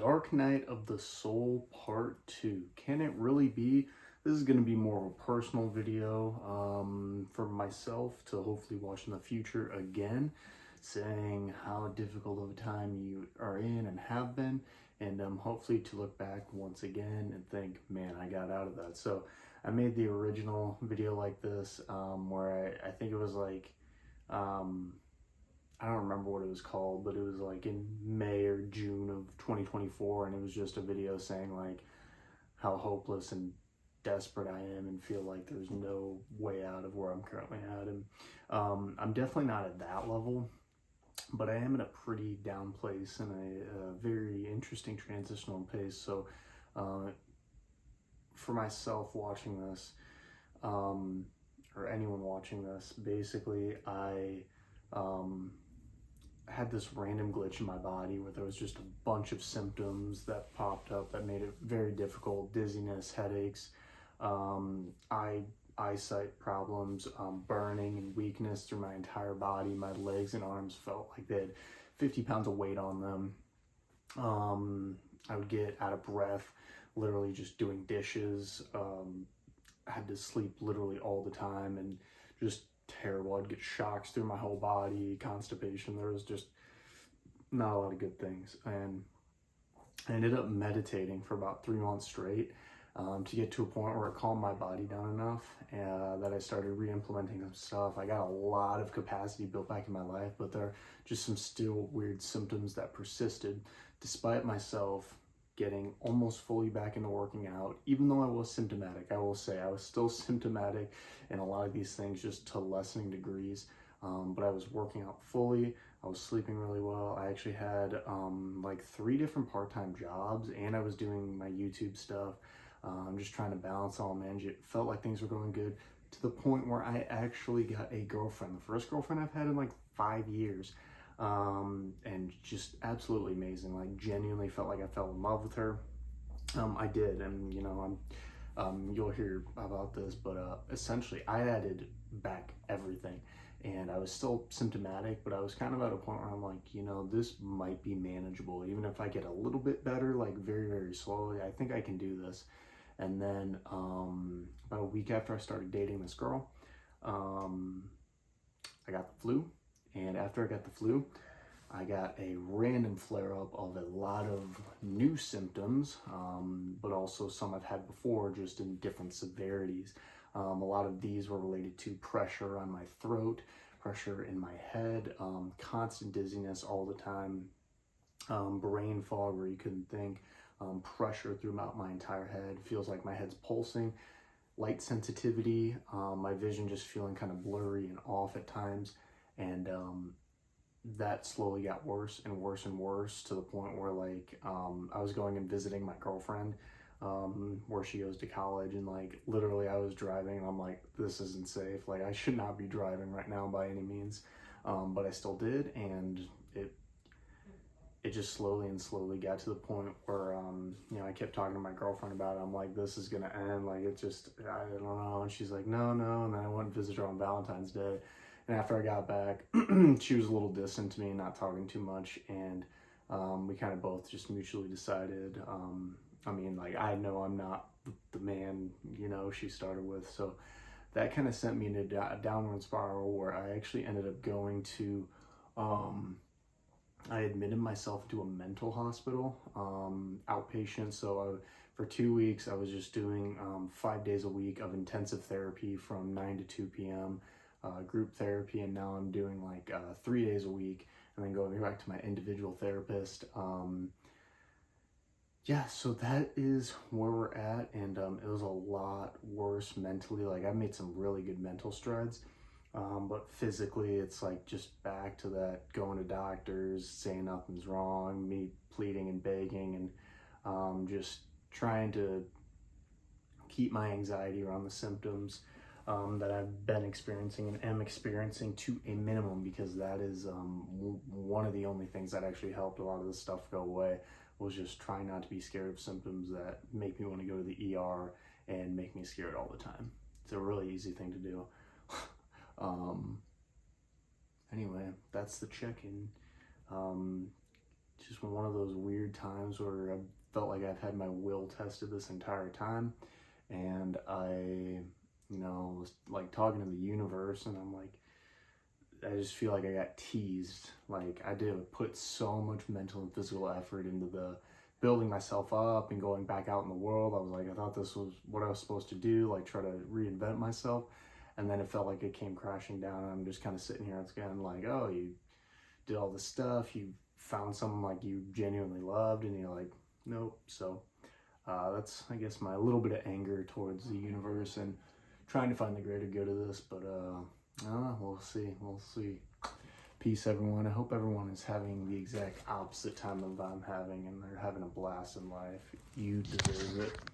Dark Night of the Soul Part 2. Can it really be? This is going to be more of a personal video for myself to hopefully watch in the future again, saying how difficult of a time you are in and have been, and hopefully to look back once again and think, man, I got out of that. So I made the original video like this where I think it was like, I don't remember what it was called, but it was like in May or June of 2024, and it was just a video saying like how hopeless and desperate I am and feel like there's no way out of where I'm currently at. And I'm definitely not at that level, but I am in a pretty down place and a very interesting transitional pace. So for myself watching this, or anyone watching this, basically I had this random glitch in my body where there was just a bunch of symptoms that popped up that made it very difficult: dizziness, headaches, eyesight problems, burning and weakness through my entire body. My legs and arms felt like they had 50 pounds of weight on them. I would get out of breath literally just doing dishes. I had to sleep literally all the time, and just terrible. I'd get shocks through my whole body, constipation. There was just not a lot of good things. And I ended up meditating for about 3 months straight to get to a point where it calmed my body down enough that I started re-implementing some stuff. I got a lot of capacity built back in my life, but there are just some still weird symptoms that persisted despite myself getting almost fully back into working out. Even though I was symptomatic, I will say I was still symptomatic in a lot of these things, just to lessening degrees, but I was working out fully. I was sleeping really well. I actually had like 3 different part-time jobs, and I was doing my YouTube stuff. I'm just trying to balance all, manage it. Felt like things were going good, to the point where I actually got a girlfriend, the first girlfriend I've had in like 5 years. And just absolutely amazing. Like, genuinely felt like I fell in love with her. I did, and you know, you'll hear about this, but essentially I added back everything, and I was still symptomatic, but I was kind of at a point where I'm like, you know, this might be manageable. Even if I get a little bit better, like very, very slowly, I think I can do this. And then about a week after I started dating this girl, I got the flu. And after I got the flu, I got a random flare-up of a lot of new symptoms, but also some I've had before, just in different severities. A lot of these were related to pressure on my throat, pressure in my head, constant dizziness all the time, brain fog where you couldn't think, pressure throughout my entire head. Feels like my head's pulsing, light sensitivity, my vision just feeling kind of blurry and off at times. And that slowly got worse and worse and worse, to the point where like I was going and visiting my girlfriend where she goes to college, and like literally I was driving and I'm like, this isn't safe. Like, I should not be driving right now by any means, but I still did, and it just slowly and slowly got to the point where you know, I kept talking to my girlfriend about it. I'm like, this is gonna end, like, it just, I don't know. And she's like, no. And then I went and visited her on Valentine's Day. And after I got back, she was a little distant to me, not talking too much, and we kind of both just mutually decided, I mean, like, I know I'm not the man, you know, she started with, so that kind of sent me into a downward spiral where I actually ended up going to, I admitted myself to a mental hospital, outpatient. So for 2 weeks, I was just doing 5 days a week of intensive therapy from 9 to 2 p.m., group therapy, and now I'm doing like 3 days a week, and then going back to my individual therapist. Yeah, so that is where we're at, and it was a lot worse mentally. Like, I've made some really good mental strides, but physically it's like just back to that, going to doctors, saying nothing's wrong, me pleading and begging, and just trying to keep my anxiety around the symptoms that I've been experiencing and am experiencing to a minimum, because that is one of the only things that actually helped a lot of this stuff go away, was just trying not to be scared of symptoms that make me want to go to the ER and make me scared all the time. It's a really easy thing to do. Anyway, that's the check-in. just one of those weird times where I felt like I've had my will tested this entire time, and was like talking to the universe, and I'm like, I just feel like I got teased. Like I did put so much mental and physical effort into the building myself up and going back out in the world. I was like, I thought this was what I was supposed to do, like try to reinvent myself. And then it felt like it came crashing down. And I'm just kind of sitting here. It's again like, oh, you did all this stuff. You found someone like you genuinely loved, and you're like, nope. So that's, I guess, my little bit of anger towards the universe and trying to find the greater good of this. But we'll see. We'll see. Peace, everyone. I hope everyone is having the exact opposite time of I'm having, and they're having a blast in life. You deserve it.